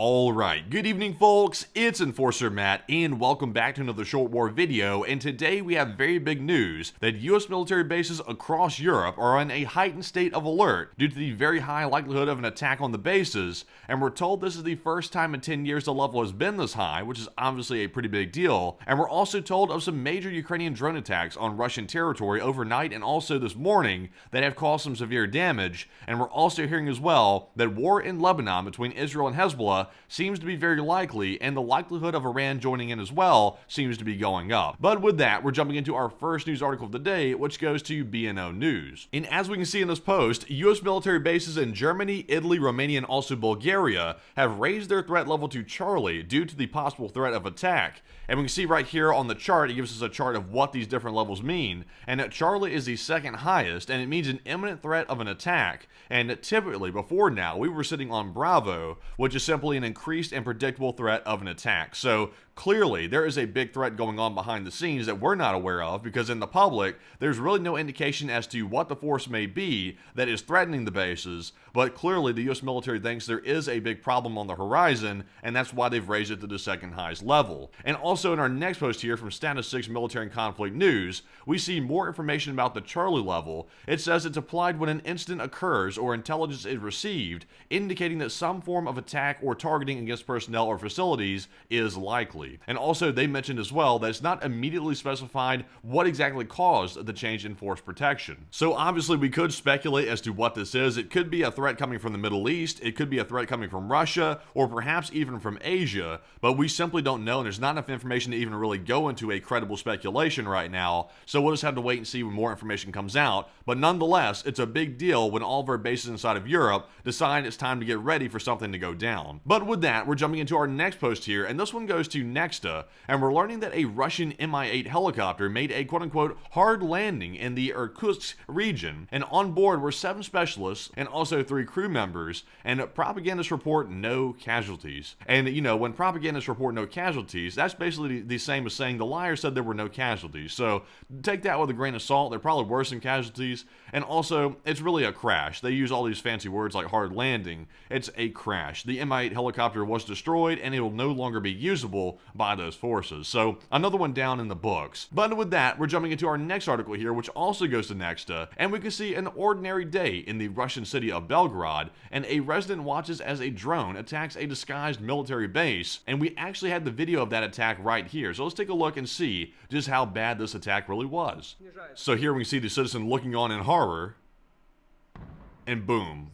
Alright, good evening folks, it's Enforcer Matt, and welcome back to another Short War video, and today we have very big news that US military bases across Europe are in a heightened state of alert due to the very high likelihood of an attack on the bases, and we're told this is the first time in 10 years the level has been this high, which is obviously a pretty big deal, and we're also told of some major Ukrainian drone attacks on Russian territory overnight and also this morning that have caused some severe damage, and we're also hearing as well that war in Lebanon between Israel and Hezbollah seems to be very likely, and the likelihood of Iran joining in as well seems to be going up. But with that, we're jumping into our first news article of the day, which goes to BNO News. And as we can see in this post, US military bases in Germany, Italy, Romania, and also Bulgaria have raised their threat level to Charlie due to the possible threat of attack. And we can see right here on the chart, it gives us a chart of what these different levels mean, and that Charlie is the second highest, and it means an imminent threat of an attack. And typically, before now, we were sitting on Bravo, which is simply an increased and predictable threat of an attack. So clearly, there is a big threat going on behind the scenes that we're not aware of, because in the public, there's really no indication as to what the force may be that is threatening the bases, but clearly the US military thinks there is a big problem on the horizon, and that's why they've raised it to the second highest level. And also in our next post here from Status 6 Military and Conflict News, we see more information about the Charlie level. It says it's applied when an incident occurs or intelligence is received, indicating that some form of attack or targeting against personnel or facilities is likely. And also they mentioned as well that it's not immediately specified what exactly caused the change in force protection. So obviously we could speculate as to what this is. It could be a threat coming from the Middle East, it could be a threat coming from Russia, or perhaps even from Asia, but we simply don't know, and there's not enough information to even really go into a credible speculation right now, so we'll just have to wait and see when more information comes out. But nonetheless, it's a big deal when all of our bases inside of Europe decide it's time to get ready for something to go down. But with that, we're jumping into our next post here, and this one goes to Nexta, and we're learning that a Russian Mi8 helicopter made a quote-unquote hard landing in the Irkutsk region, and on board were 7 specialists and also 3 crew members, and propagandists report no casualties. And you know, when propagandists report no casualties, that's basically the same as saying the liar said there were no casualties. So take that with a grain of salt. There probably were some casualties, and also it's really a crash. They use all these fancy words like hard landing. It's a crash. The Mi8 helicopter was destroyed, and it will no longer be usable by those forces. So another one down in the books. But with that, we're jumping into our next article here, which also goes to Nexta, and we can see an ordinary day in the Russian city of Belgrade, and a resident watches as a drone attacks a disguised military base, and we actually had the video of that attack right here. So let's take a look and see just how bad this attack really was. So here we can see the citizen looking on in horror, and boom.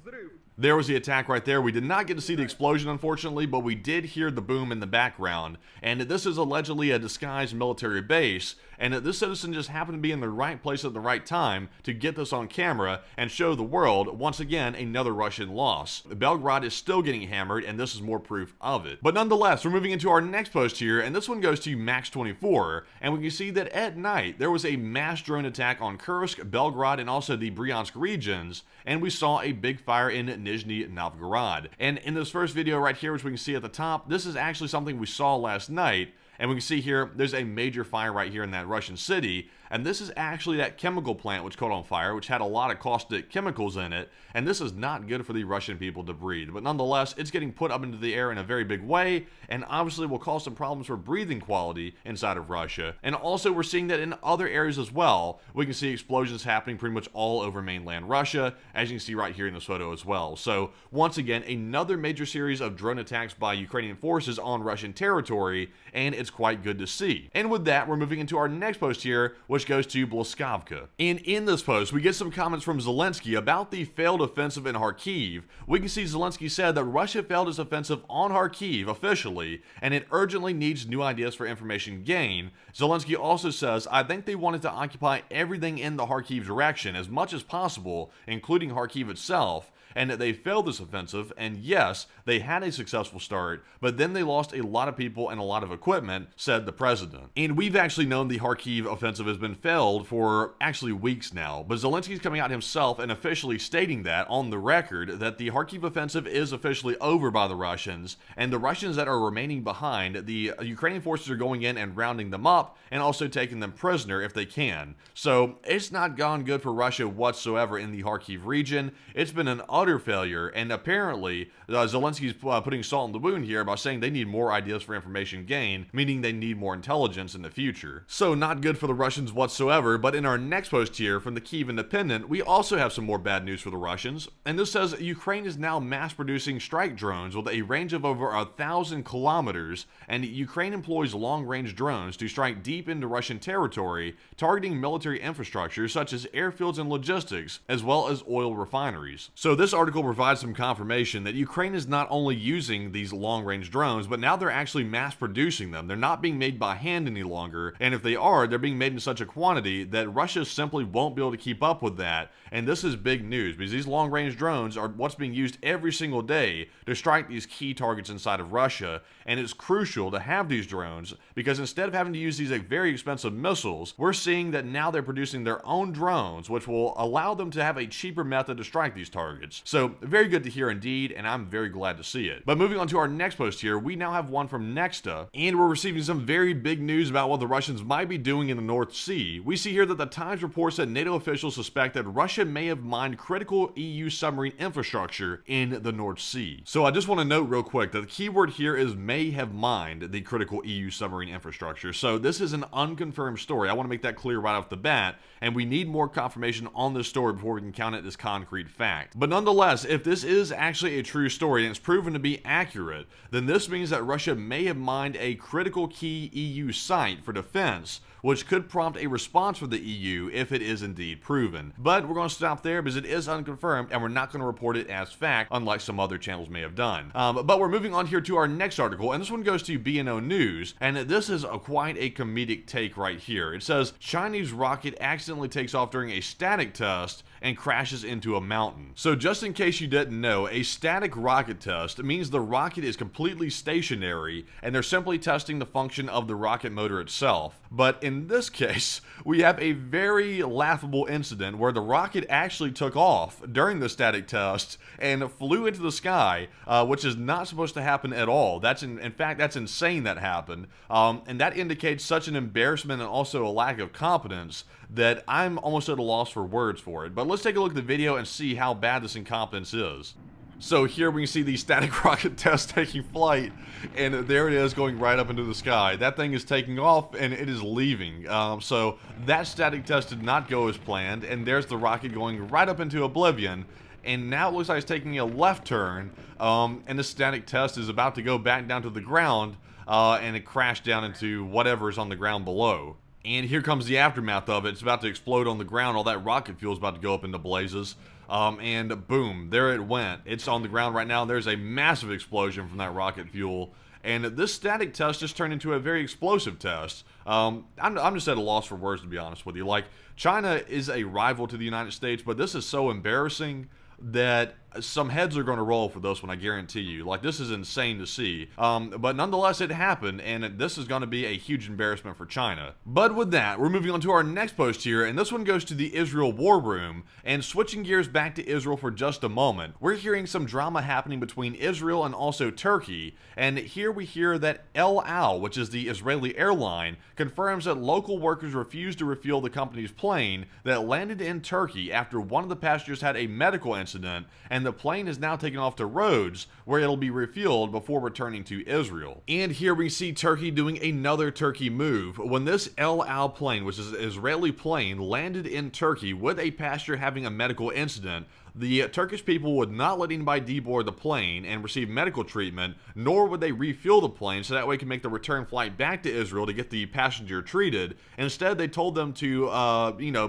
There was the attack right there. We did not get to see the explosion, unfortunately, but we did hear the boom in the background. And this is allegedly a disguised military base, and that this citizen just happened to be in the right place at the right time to get this on camera and show the world, once again, another Russian loss. Belgrade is still getting hammered, and this is more proof of it. But nonetheless, we're moving into our next post here, and this one goes to Max24, and we can see that at night, there was a mass drone attack on Kursk, Belgrade, and also the Bryansk regions, and we saw a big fire in Nizhny Novgorod. And in this first video right here, which we can see at the top, this is actually something we saw last night. And we can see here, there's a major fire right here in that Russian city. And this is actually that chemical plant which caught on fire, which had a lot of caustic chemicals in it. And this is not good for the Russian people to breathe. But nonetheless, it's getting put up into the air in a very big way, and obviously will cause some problems for breathing quality inside of Russia. And also, we're seeing that in other areas as well. We can see explosions happening pretty much all over mainland Russia, as you can see right here in this photo as well. So once again, another major series of drone attacks by Ukrainian forces on Russian territory, and it's quite good to see. And with that, we're moving into our next post here, which goes to Blaskavka. And in this post, we get some comments from Zelensky about the failed offensive in Kharkiv. We can see Zelensky said that Russia failed its offensive on Kharkiv officially, and it urgently needs new ideas for information gain. Zelensky also says, I think they wanted to occupy everything in the Kharkiv direction as much as possible, including Kharkiv itself, and that they failed this offensive, and yes, they had a successful start, but then they lost a lot of people and a lot of equipment, said the president. And we've actually known the Kharkiv offensive has been failed for actually weeks now, but Zelensky's coming out himself and officially stating that on the record that the Kharkiv offensive is officially over by the Russians, and the Russians that are remaining behind, the Ukrainian forces are going in and rounding them up and also taking them prisoner if they can. So it's not gone good for Russia whatsoever in the Kharkiv region. It's been an utter failure, and apparently Zelensky's putting salt in the wound here by saying they need more ideas for information gain, meaning they need more intelligence in the future. So not good for the Russians whatsoever. But in our next post here from the Kyiv Independent, we also have some more bad news for the Russians, and this says Ukraine is now mass producing strike drones with a range of over 1,000 kilometers, and Ukraine employs long-range drones to strike deep into Russian territory, targeting military infrastructure such as airfields and logistics, as well as oil refineries. So this article provides some confirmation that Ukraine is not only using these long-range drones, but now they're actually mass producing them. They're not being made by hand any longer, and if they are, they're being made in such a quantity that Russia simply won't be able to keep up with that. And this is big news because these long-range drones are what's being used every single day to strike these key targets inside of Russia, and it's crucial to have these drones because instead of having to use these very expensive missiles, we're seeing that now they're producing their own drones, which will allow them to have a cheaper method to strike these targets. So very good to hear indeed, and I'm very glad to see it. But moving on to our next post here, we now have one from Nexta, and we're receiving some very big news about what the Russians might be doing in the North Sea. We see here that the Times reports that NATO officials suspect that Russia may have mined critical EU submarine infrastructure in the North Sea. So I just want to note real quick that the keyword here is may have mined the critical EU submarine infrastructure. So this is an unconfirmed story. I want to make that clear right off the bat, and we need more confirmation on this story before we can count it as concrete fact. But nonetheless, if this is actually a true story and it's proven to be accurate, then this means that Russia may have mined a critical key EU site for defense, which could prompt a response from the EU if it is indeed proven. But we're going to stop there because it is unconfirmed and we're not going to report it as fact, unlike some other channels may have done. But we're moving on here to our next article, and this one goes to BNO News, and this is quite a comedic take right here. It says, Chinese rocket accidentally takes off during a static test and crashes into a mountain. So just in case you didn't know, a static rocket test means the rocket is completely stationary and they're simply testing the function of the rocket motor itself. But in this case, we have a very laughable incident where the rocket actually took off during the static test and flew into the sky, which is not supposed to happen at all. In fact, that's insane that happened. And that indicates such an embarrassment and also a lack of competence that I'm almost at a loss for words for it. But let's take a look at the video and see how bad this incompetence is. So here we can see the static rocket test taking flight, and there it is going right up into the sky. That thing is taking off and it is leaving. So that static test did not go as planned, and there's the rocket going right up into oblivion. And now it looks like it's taking a left turn, and the static test is about to go back down to the ground, and it crashed down into whatever is on the ground below. And here comes the aftermath of it. It's about to explode on the ground. All that rocket fuel is about to go up into blazes. And boom, there it went. It's on the ground right now. There's a massive explosion from that rocket fuel. And this static test just turned into a very explosive test. I'm just at a loss for words, to be honest with you. Like, China is a rival to the United States, but this is so embarrassing that some heads are going to roll for this one, I guarantee you. Like, this is insane to see. But nonetheless, it happened, and this is going to be a huge embarrassment for China. But with that, we're moving on to our next post here, and this one goes to the Israel War Room. And switching gears back to Israel for just a moment, we're hearing some drama happening between Israel and also Turkey. And here we hear that El Al, which is the Israeli airline, confirms that local workers refused to refuel the company's plane that landed in Turkey after one of the passengers had a medical incident, and the plane is now taken off to Rhodes, where it'll be refueled before returning to Israel. And here we see Turkey doing another Turkey move. When this El Al plane, which is an Israeli plane, landed in Turkey with a passenger having a medical incident, the Turkish people would not let anybody deboard the plane and receive medical treatment, nor would they refuel the plane so that way it can make the return flight back to Israel to get the passenger treated. Instead, they told them to,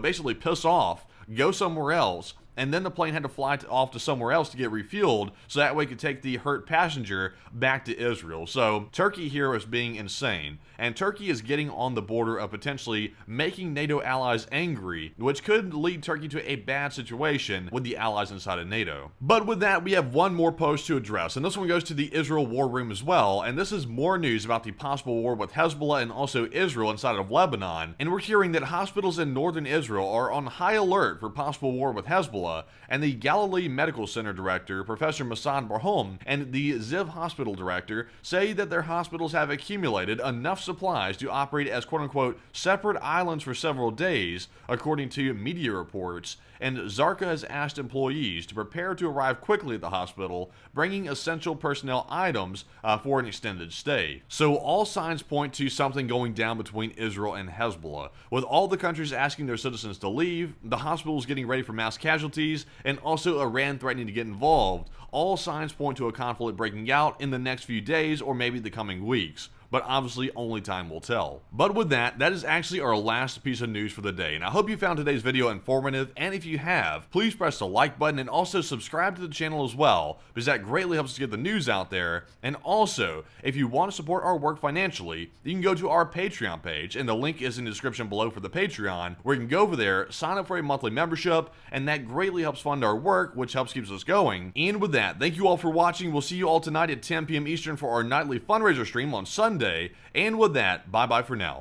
basically piss off, go somewhere else, and then the plane had to fly off to somewhere else to get refueled so that way it could take the hurt passenger back to Israel. So Turkey here is being insane, and Turkey is getting on the border of potentially making NATO allies angry, which could lead Turkey to a bad situation with the allies inside of NATO. But with that, we have one more post to address, and this one goes to the Israel War Room as well, and this is more news about the possible war with Hezbollah and also Israel inside of Lebanon. And we're hearing that hospitals in northern Israel are on high alert for possible war with Hezbollah, Hezbollah, and the Galilee Medical Center director, Professor Masad Barhoum, and the Ziv Hospital director say that their hospitals have accumulated enough supplies to operate as quote-unquote separate islands for several days, according to media reports, and Zarqa has asked employees to prepare to arrive quickly at the hospital, bringing essential personnel items for an extended stay. So all signs point to something going down between Israel and Hezbollah, with all the countries asking their citizens to leave, the hospitals getting ready for mass casualties, and also Iran threatening to get involved. All signs point to a conflict breaking out in the next few days or maybe the coming weeks. But obviously only time will tell. But with that, that is actually our last piece of news for the day, and I hope you found today's video informative, and if you have, please press the like button and also subscribe to the channel as well, because that greatly helps us get the news out there. And also, if you want to support our work financially, you can go to our Patreon page, and the link is in the description below for the Patreon, where you can go over there, sign up for a monthly membership, and that greatly helps fund our work, which helps keeps us going. And with that, thank you all for watching. We'll see you all tonight at 10 p.m. Eastern for our nightly fundraiser stream on Sunday. And with that, bye-bye for now.